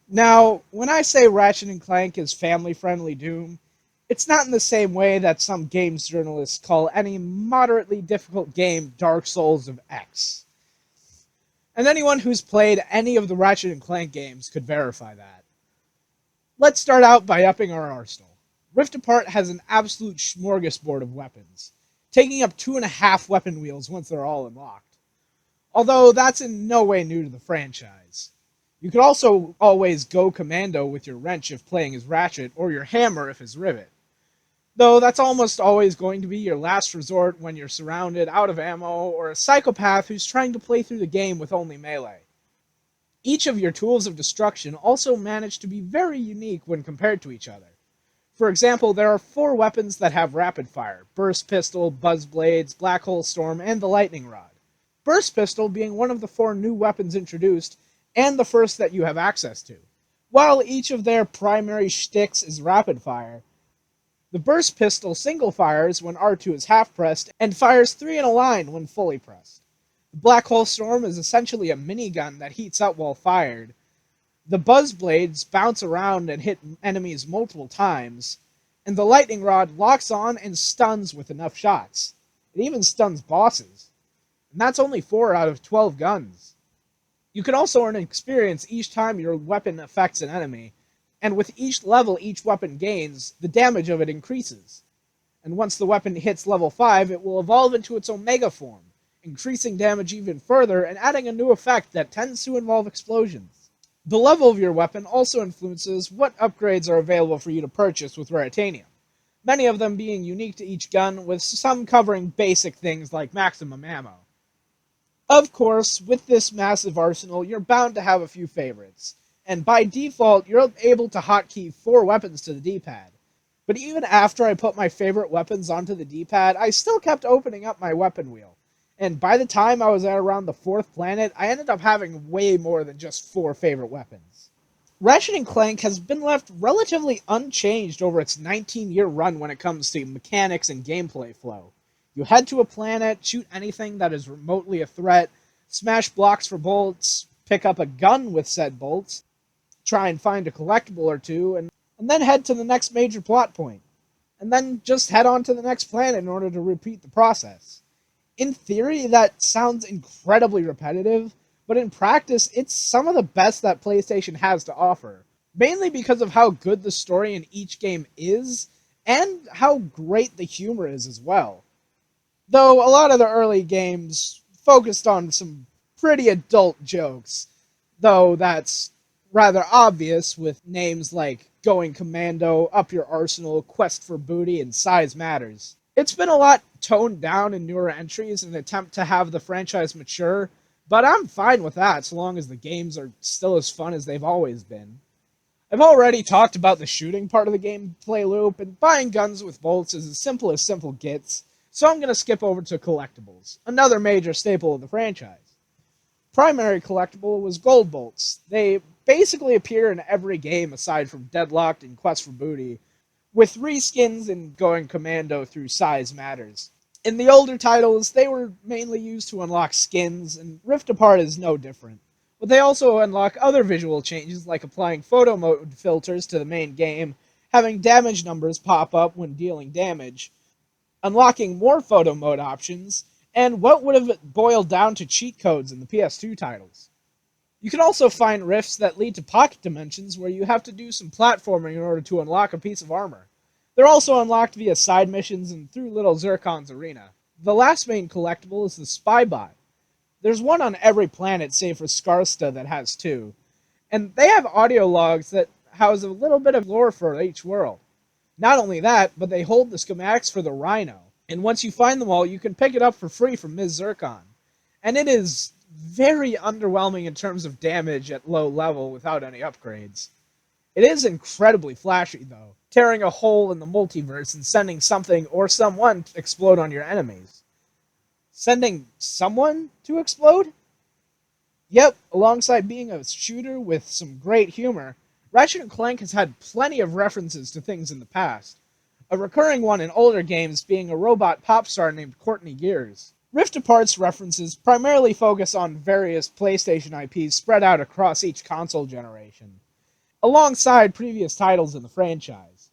Now, when I say Ratchet and Clank is family-friendly Doom, it's not in the same way that some games journalists call any moderately difficult game Dark Souls of X. And anyone who's played any of the Ratchet and Clank games could verify that. Let's start out by upping our arsenal. Rift Apart has an absolute smorgasbord of weapons, taking up 2.5 weapon wheels once they're all unlocked. Although that's in no way new to the franchise. You could also always go commando with your wrench if playing as Ratchet, or your hammer if as Rivet. Though that's almost always going to be your last resort when you're surrounded, out of ammo, or a psychopath who's trying to play through the game with only melee. Each of your tools of destruction also manage to be very unique when compared to each other. For example, there are 4 weapons that have rapid fire: Burst Pistol, Buzz Blades, Black Hole Storm, and the Lightning Rod. Burst Pistol being one of the 4 new weapons introduced, and the first that you have access to. While each of their primary shticks is rapid fire, the Burst Pistol single fires when R2 is half pressed, and fires 3 in a line when fully pressed. The Black Hole Storm is essentially a minigun that heats up while fired. The Buzz Blades bounce around and hit enemies multiple times, and the Lightning Rod locks on and stuns with enough shots. It even stuns bosses. And that's only 4 out of 12 guns. You can also earn experience each time your weapon affects an enemy, and with each level each weapon gains, the damage of it increases. And once the weapon hits level 5, it will evolve into its Omega form, increasing damage even further and adding a new effect that tends to involve explosions. The level of your weapon also influences what upgrades are available for you to purchase with Raritanium, many of them being unique to each gun, with some covering basic things like maximum ammo. Of course, with this massive arsenal, you're bound to have a few favorites, and by default, you're able to hotkey 4 weapons to the D-pad. But even after I put my favorite weapons onto the D-pad, I still kept opening up my weapon wheel. And by the time I was at around the 4th planet, I ended up having way more than just 4 favorite weapons. Ratchet and Clank has been left relatively unchanged over its 19-year run when it comes to mechanics and gameplay flow. You head to a planet, shoot anything that is remotely a threat, smash blocks for bolts, pick up a gun with said bolts, try and find a collectible or two, and then head to the next major plot point. And then just head on to the next planet in order to repeat the process. In theory, that sounds incredibly repetitive, but in practice, it's some of the best that PlayStation has to offer, mainly because of how good the story in each game is, and how great the humor is as well. Though a lot of the early games focused on some pretty adult jokes, though that's rather obvious with names like Going Commando, Up Your Arsenal, Quest for Booty, and Size Matters. It's been a lot toned down in newer entries in an attempt to have the franchise mature, but I'm fine with that so long as the games are still as fun as they've always been. I've already talked about the shooting part of the gameplay loop, and buying guns with bolts is as simple gets, so I'm going to skip over to Collectibles, another major staple of the franchise. Primary collectible was gold bolts. They basically appear in every game aside from Deadlocked and Quest for Booty, with reskins and Going Commando through Size Matters. In the older titles, they were mainly used to unlock skins, and Rift Apart is no different. But they also unlock other visual changes like applying photo mode filters to the main game, having damage numbers pop up when dealing damage, unlocking more photo mode options, and what would have boiled down to cheat codes in the PS2 titles. You can also find rifts that lead to pocket dimensions where you have to do some platforming in order to unlock a piece of armor. They're also unlocked via side missions and through Little Zircon's arena. The last main collectible is the Spybot. There's one on every planet save for Skarsta that has 2, and they have audio logs that house a little bit of lore for each world. Not only that, but they hold the schematics for the Rhino, and once you find them all, you can pick it up for free from Ms. Zircon. And it is very underwhelming in terms of damage at low level without any upgrades. It is incredibly flashy, though, tearing a hole in the multiverse and sending something or someone to explode on your enemies. Sending someone to explode? Yep, alongside being a shooter with some great humor, Ratchet and Clank has had plenty of references to things in the past. A recurring one in older games being a robot pop star named Courtney Gears. Rift Apart's references primarily focus on various PlayStation IPs spread out across each console generation. alongside previous titles in the franchise.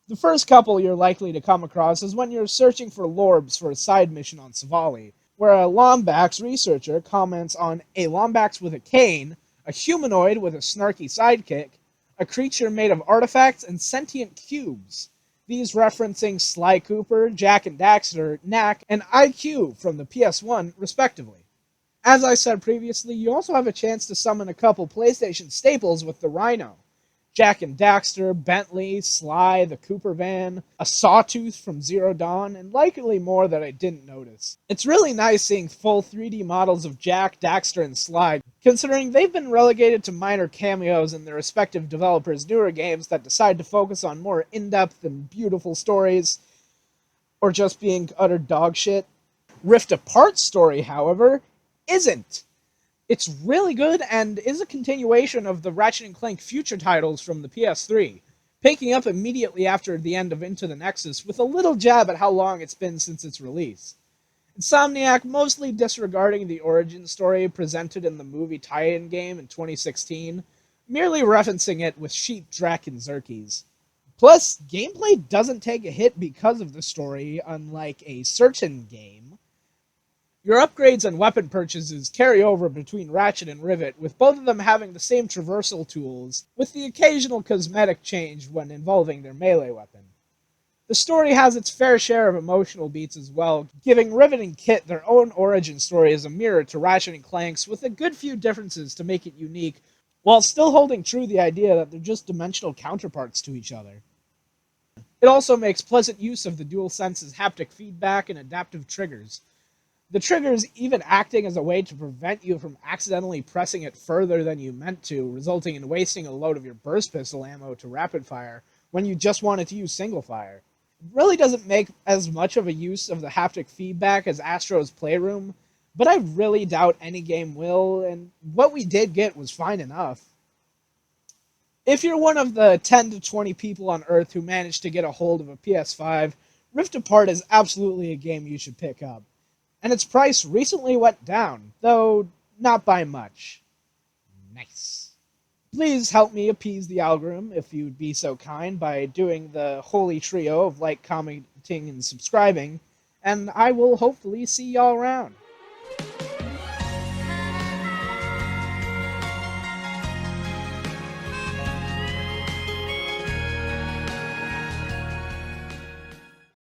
The first couple you're likely to come across is when you're searching for Lorbs for a side mission on Savali, where a Lombax researcher comments on a Lombax with a cane, a humanoid with a snarky sidekick, a creature made of artifacts, and sentient cubes. These referencing Sly Cooper, Jak and Daxter, Knack, and IQ from the PS1, respectively. As I said previously, you also have a chance to summon a couple PlayStation staples with the Rhino. Jak and Daxter, Bentley, Sly, the Cooper van, a Sawtooth from Zero Dawn, and likely more that I didn't notice. It's really nice seeing full 3D models of Jak, Daxter, and Sly, considering they've been relegated to minor cameos in their respective developers' newer games that decide to focus on more in-depth and beautiful stories, or just being utter dog shit. Rift Apart's story, however, isn't. It's really good and is a continuation of the Ratchet and Clank future titles from the PS3, picking up immediately after the end of Into the Nexus with a little jab at how long it's been since its release. Insomniac mostly disregarding the origin story presented in the movie tie-in game in 2016, merely referencing it with sheep, Drac, and Xerxes. Plus, gameplay doesn't take a hit because of the story, unlike a certain game. Your upgrades and weapon purchases carry over between Ratchet and Rivet, with both of them having the same traversal tools, with the occasional cosmetic change when involving their melee weapon. The story has its fair share of emotional beats as well, giving Rivet and Kit their own origin story as a mirror to Ratchet and Clank's, with a good few differences to make it unique, while still holding true the idea that they're just dimensional counterparts to each other. It also makes pleasant use of the DualSense's haptic feedback and adaptive triggers. The triggers even acting as a way to prevent you from accidentally pressing it further than you meant to, resulting in wasting a load of your burst pistol ammo to rapid fire when you just wanted to use single fire. It really doesn't make as much of a use of the haptic feedback as Astro's Playroom, but I really doubt any game will, and what we did get was fine enough. If you're one of the 10 to 20 people on Earth who managed to get a hold of a PS5, Rift Apart is absolutely a game you should pick up. And its price recently went down, though not by much. Nice. Please help me appease the algorithm if you'd be so kind by doing the holy trio of like, commenting, and subscribing, and I will hopefully see y'all around.